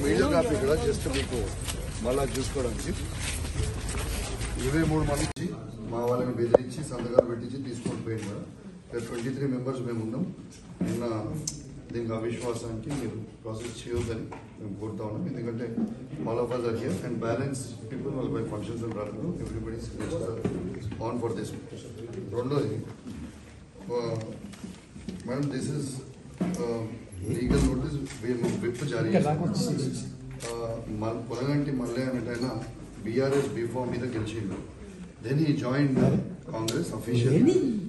Media copy కూడా just మీకు మళ్ళా చూసుకోవడానికి 23 మంది మా వాళ్ళని బెదిరించి సంతకాలు పెట్టించి తీసుకొని పోయింది మేడం. 23 మెంబర్స్ మేము ఉన్నాం. నిన్న దీనికి అవిశ్వాసానికి మీరు ప్రాసెస్ చేయొద్దని మేము కోరుతా ఉన్నాం. ఎందుకంటే all of us are here and balance people వాళ్ళ బై ఫంక్షన్స్ రాలేదు. Everybody on for this. రెండోది madam, this is legal notice whip జారీ పొలగంటి మల్లె అనేటైనా BRS B-Form మీద గెలిచిండు. Then he joined Congress officially.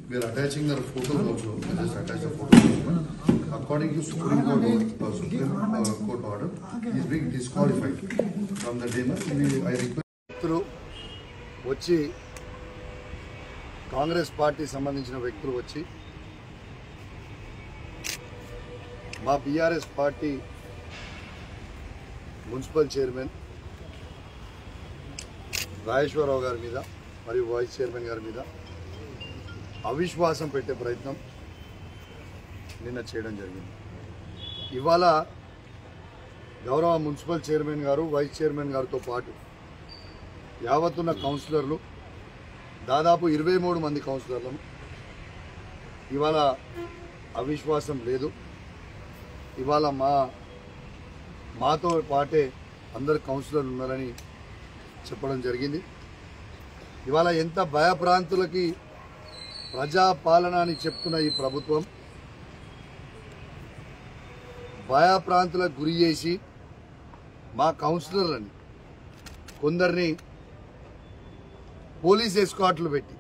We are attaching the photos also. We just attach the photos. According to Supreme Court order, he is being disqualified from the dinner. I request వచ్చి Congress party సంబంధించిన వ్యక్తులు వచ్చి మా BRS party municipal chairman Rajeshwar Rao గారి మీద మరియు vice chairman గారి మీద అవిశ్వాసం పెట్టే ప్రయత్నం నిన్న చేయడం జరిగింది. ఇవాళ గౌరవ మున్సిపల్ చైర్మన్ గారు, వైస్ చైర్మన్ గారితో పాటు యావత్తున్న కౌన్సిలర్లు దాదాపు 23 మంది కౌన్సిలర్లను ఇవాళ అవిశ్వాసం లేదు. ఇవాళ మాతో పాటే అందరు కౌన్సిలర్లు ఉన్నారని చెప్పడం జరిగింది. ఇవాళ ఎంత భయప్రాంతులకి ప్రజాపాలన అని చెప్తున్న ఈ ప్రభుత్వం భయప్రాంతులకు గురి చేసి మా కౌన్సిలర్లని కొందరిని పోలీస్ ఎస్కాట్లు పెట్టి,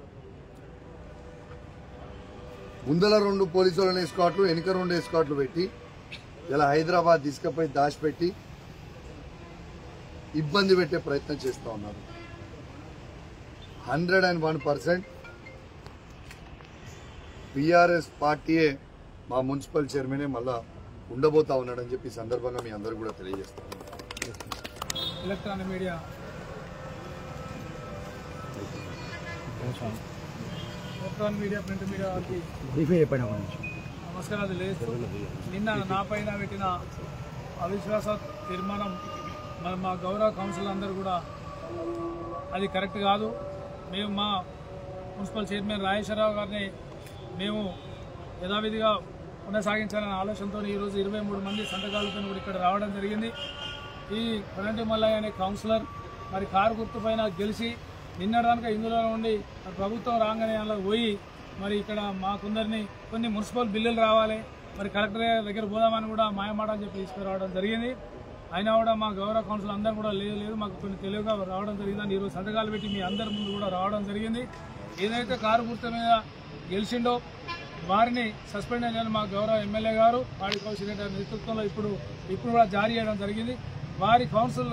ముందల 2 పోలీసులను ఎస్కాట్లు, వెనుక 2 ఎస్కాట్లు పెట్టి ఇలా హైదరాబాద్ తీసుకుపోయి దాచిపెట్టి ఇబ్బంది పెట్టే ప్రయత్నం చేస్తూ ఉన్నారు. 101% BRS పార్టీయే మా మున్సిపల్ చైర్మనే మళ్ళా ఉండబోతా ఉన్నాడని చెప్పి సందర్భంగా మీ అందరూ కూడా తెలియజేస్తాం. ఎలక్ట్రానిక్ మీడియా ప్రింట్ మీడియా నమస్కారాలు లేదు. నిన్న నా పైన పెట్టిన అవిశ్వాస తీర్మానం మరి మా గౌరవ కౌన్సిల్ అందరూ కూడా అది కరెక్ట్ కాదు. మేము మా మున్సిపల్ చైర్మన్ రాజేశ్వరరావు గారిని మేము యథావిధిగా కొనసాగించాలనే ఆలోచనతో ఈరోజు 23 మంది సంతకాలతో కూడా ఇక్కడ రావడం జరిగింది. ఈ పొలగంటి మల్లయ్య అనే కౌన్సిలర్ మరి కారు గుర్తుపైన గెలిచి నిన్నడానికి ఇందులో ఉండి ప్రభుత్వం రాగానే అలా పోయి మరి ఇక్కడ మాకుందరినీ కొన్ని మున్సిపల్ బిల్లులు రావాలి, మరి కలెక్టర్ దగ్గర పోదామని కూడా మాయమాట అని చెప్పి తీసుకురావడం జరిగింది. అయినా కూడా మా గౌరవ కౌన్సిల్ అందరూ కూడా లేదు మాకు కొన్ని తెలివిగా రావడం జరిగిందని ఈరోజు సంతకాలు పెట్టి మీ అందరి ముందు కూడా రావడం జరిగింది. ఏదైతే కారు గుర్తు మీద గెలిచిండో వారిని సస్పెండ్ అయ్యాలని మా గౌరవ ఎమ్మెల్యే గారు పాడి కౌశిక్ రెడ్డి గారి నేతృత్వంలో ఇప్పుడు కూడా జారీ చేయడం జరిగింది. వారి కౌన్సిల్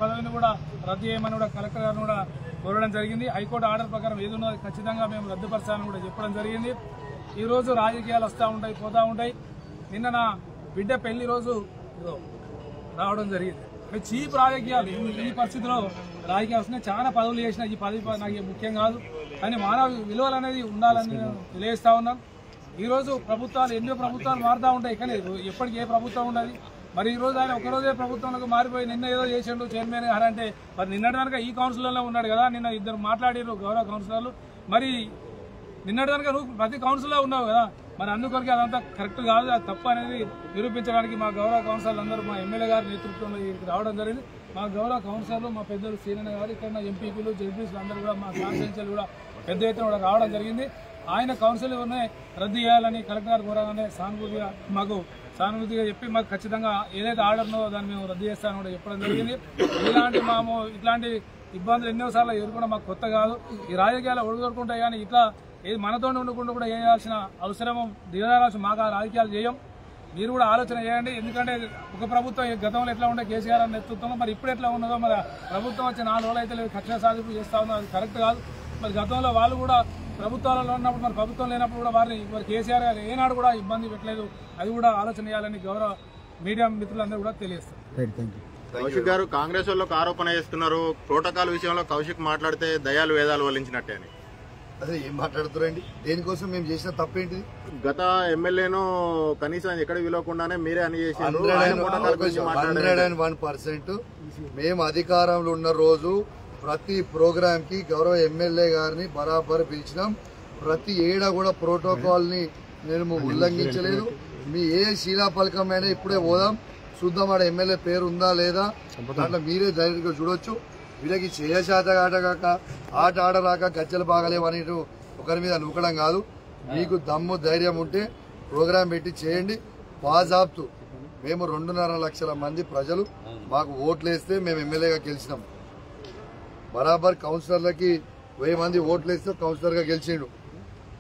పదవిని కూడా రద్దు చేయమని కూడా కలెక్టర్ గారిని కూడా కోరడం జరిగింది. హైకోర్టు ఆర్డర్ ప్రకారం ఏది ఉన్నదో ఖచ్చితంగా మేము రద్దుపరచాలని కూడా చెప్పడం జరిగింది. ఈరోజు రాజకీయాలు వస్తూ ఉంటాయి, పోతూ ఉంటాయి. నిన్న నా బిడ్డ పెళ్లి రోజు రావడం జరిగింది. చీప్ రాజకీయాలు ఈ పరిస్థితిలో రాజకీయాలు వస్తున్నాయి. చాలా పదవులు చేసిన ఈ పదవి నాకు ముఖ్యం కాదు, కానీ మానవ విలువలు అనేది ఉండాలని నేను తెలియజేస్తా ఉన్నాను. ఈరోజు ఎన్నో ప్రభుత్వాలు మారుతూ ఉంటాయి, కానీ ఎప్పటికీ ఏ ప్రభుత్వం ఉండదు. మరి ఈరోజు ఆయన ఒకరోజే ప్రభుత్వంలోకి మారిపోయి నిన్న ఏదో చేసిండు చైర్మన్ గారు అంటే మరి నిన్నటి కనుక ఈ కౌన్సిలర్లో ఉన్నాడు కదా. నిన్న ఇద్దరు మాట్లాడారు గౌరవ కౌన్సిలర్లు. మరి నిన్నటి కనుక నువ్వు ప్రతి కౌన్సిల్లో ఉన్నావు కదా, మరి అందుకొరికి అదంతా కరెక్ట్ కాదు, అది తప్పు అనేది నిరూపించడానికి మా గౌరవ కౌన్సిలర్లు అందరూ మా ఎమ్మెల్యే గారి నేతృత్వంలో రావడం జరిగింది. మా గౌరవ కౌన్సిలర్లు మా పెద్దలు సీనన్న గారు, ఇక్కడ ఎంపీపీలు జడ్పీలు అందరూ కూడా మా కాన్స్టిట్యున్సీలు కూడా పెద్ద ఎత్తున కూడా రావడం జరిగింది. ఆయన కౌన్సిల్నే రద్దు చేయాలని కలెక్టర్ గారు కోరగానే సానుభూతిగా చెప్పి మాకు ఖచ్చితంగా ఏదైతే ఆర్డర్ ఉన్నదో దాన్ని మేము రద్దు చేస్తామని కూడా చెప్పడం జరిగింది. ఇట్లాంటి ఇబ్బందులు ఎన్నోసార్లు ఎదుర్కొన్న మాకు కొత్త కాదు. ఈ రాజకీయాలు ఒడిదొడుకుంటాయి, కానీ ఇట్లా ఏది మనతో ఉండకుండా కూడా చేయాల్సిన అవసరం దిగజారాల్సిన మాకు ఆ రాజకీయాలు చేయం. మీరు కూడా ఆలోచన చేయండి. ఎందుకంటే ఒక ప్రభుత్వం గతంలో ఎట్లా ఉండే కేసీఆర్ నేతృత్వంలో మరి ఇప్పుడు ఎట్లా ఉన్నదో, మరి ప్రభుత్వం వచ్చి 4 రోజులు అయితే కక్ష సాధింపు చేస్తా ఉన్నదో అది కరెక్ట్ కాదు. మరి గతంలో వాళ్ళు కూడా ప్రభుత్వాలలో ఉన్నప్పుడు మరి ప్రభుత్వం లేనప్పుడు కూడా వారిని మరి కేసీఆర్ గారు ఏనాడు కూడా ఇబ్బంది పెట్టలేదు. అది కూడా ఆలోచన చేయాలని గౌరవ మీడియా మిత్రులందరూ కూడా తెలియజేస్తారు. కౌశిక్ గారు కాంగ్రెస్ వాళ్ళకు ఆరోపణ చేస్తున్నారు, ప్రోటోకాల్ విషయంలో కౌశిక్ మాట్లాడితే దయాలు వేదాలు వల్లించినట్టే అని. అసలు ఏం మాట్లాడుతున్నారండి? దేనికోసం మేము చేసిన తప్పేంటిది? గత ఎమ్మెల్యేను కనీసం ఎక్కడ విలువకుండానే మీరే అని చేశారు. 101% మేము అధికారంలో ఉన్న రోజు ప్రతి ప్రోగ్రామ్ కి గౌరవ ఎమ్మెల్యే గారిని బరాబర్ పిలిచినాం. ప్రతి ఏడా కూడా ప్రోటోకాల్ ని మేము ఉల్లంఘించలేదు. మీ ఏ శిలాఫలకమైనా ఇప్పుడే పోదాం చూద్దాం, ఆడ ఎమ్మెల్యే పేరు ఉందా లేదా, దాంట్లో మీరే ధైర్యంగా చూడొచ్చు. వీళ్ళకి చేయశాత ఆటగాక ఆట ఆడరాక గజ్జలు బాగలేవు అని ఒకరి మీద నూకడం కాదు. మీకు దమ్ము ధైర్యం ఉంటే ప్రోగ్రాం పెట్టి చేయండి. బాజాబ్తు మేము 2.5 లక్షల మంది ప్రజలు మాకు ఓట్లేస్తే మేము ఎమ్మెల్యేగా గెలిచినాం. బరాబర్ కౌన్సిలర్లకి 1000 మంది ఓట్లేస్తే కౌన్సిలర్గా గెలిచిండు.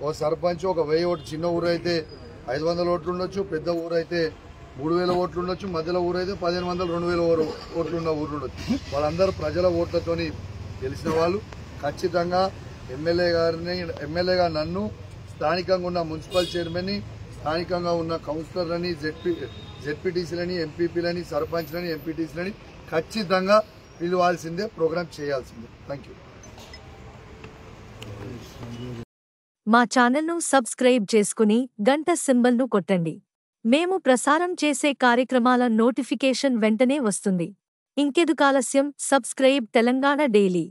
ఓ సర్పంచ్ ఒక 1000 ఓట్లు, చిన్న ఊరు అయితే 500 ఓట్లు ఉండొచ్చు, పెద్ద ఊరు అయితే 3000 ఓట్లు ఉండొచ్చు, మధ్యలో ఊరు అయితే 1500 2000 ఓట్లు ఉన్న ఊర్లు ఉండొచ్చు. వాళ్ళందరూ ప్రజల ఓట్లతోని గెలిచిన వాళ్ళు. ఖచ్చితంగా ఎమ్మెల్యేగా నన్ను, స్థానికంగా ఉన్న మున్సిపల్ చైర్మన్ని, స్థానికంగా ఉన్న కౌన్సిలర్లని, జెడ్పీటీసీలని, ఎంపీపీలని, సర్పంచ్లని, ఎంపీటీసీలని ఖచ్చితంగా పిలవాల్సిందే, ప్రోగ్రాం చేయాల్సిందే. Thank you. మా ఛానల్ను సబ్స్క్రైబ్ చేసుకుని గంట సింబల్ను కొట్టండి. మేము ప్రసారం చేసే కార్యక్రమాల నోటిఫికేషన్ వెంటనే వస్తుంది. ఇంకెందుకు ఆలస్యం? Subscribe Telangana daily.